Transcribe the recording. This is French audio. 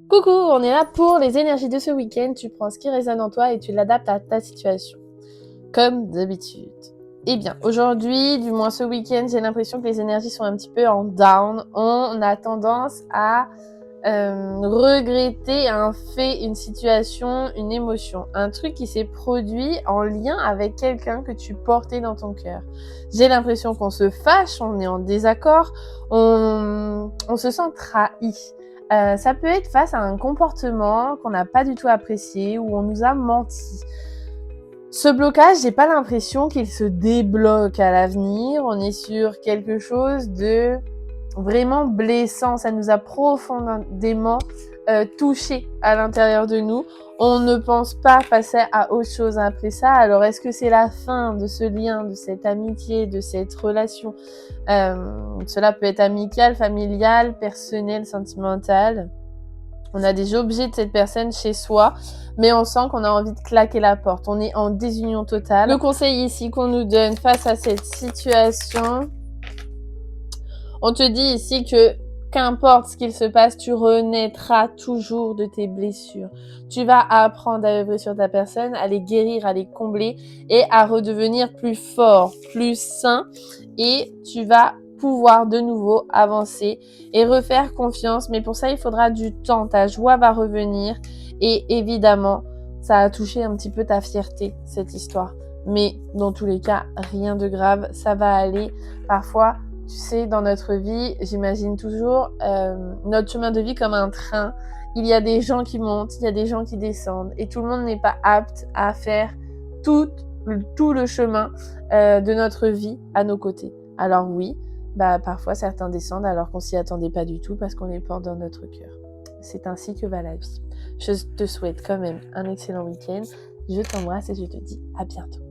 Coucou, on est là pour les énergies de ce week-end. Tu prends ce qui résonne en toi et tu l'adaptes à ta situation. Comme d'habitude. Eh bien, aujourd'hui, du moins ce week-end, j'ai l'impression que les énergies sont un petit peu en down. On a tendance à regretter un fait, une situation, une émotion. Un truc qui s'est produit en lien avec quelqu'un que tu portais dans ton cœur. J'ai l'impression qu'on se fâche, on est en désaccord, on se sent trahi. Ça peut être face à un comportement qu'on n'a pas du tout apprécié ou on nous a menti. Ce blocage, j'ai pas l'impression qu'il se débloque à l'avenir. On est sur quelque chose de vraiment blessant. Ça nous a profondément touché à l'intérieur de nous. On ne pense pas passer à autre chose après ça. Alors, est-ce que c'est la fin de ce lien, de cette amitié, de cette relation Cela peut être amical, familial, personnel, sentimental. On a des objets de cette personne chez soi, mais on sent qu'on a envie de claquer la porte. On est en désunion totale. Le conseil ici qu'on nous donne face à cette situation, on te dit ici que qu'importe ce qu'il se passe, tu renaîtras toujours de tes blessures. Tu vas apprendre à œuvrer sur ta personne, à les guérir, à les combler et à redevenir plus fort, plus sain. Et tu vas pouvoir de nouveau avancer et refaire confiance. Mais pour ça, il faudra du temps. Ta joie va revenir. Et évidemment, ça a touché un petit peu ta fierté, cette histoire. Mais dans tous les cas, rien de grave. Ça va aller. Parfois, tu sais, dans notre vie, j'imagine toujours notre chemin de vie comme un train. Il y a des gens qui montent, il y a des gens qui descendent. Et tout le monde n'est pas apte à faire tout le chemin de notre vie à nos côtés. Alors oui, parfois certains descendent alors qu'on s'y attendait pas du tout parce qu'on les porte dans notre cœur. C'est ainsi que va la vie. Je te souhaite quand même un excellent week-end. Je t'embrasse et je te dis à bientôt.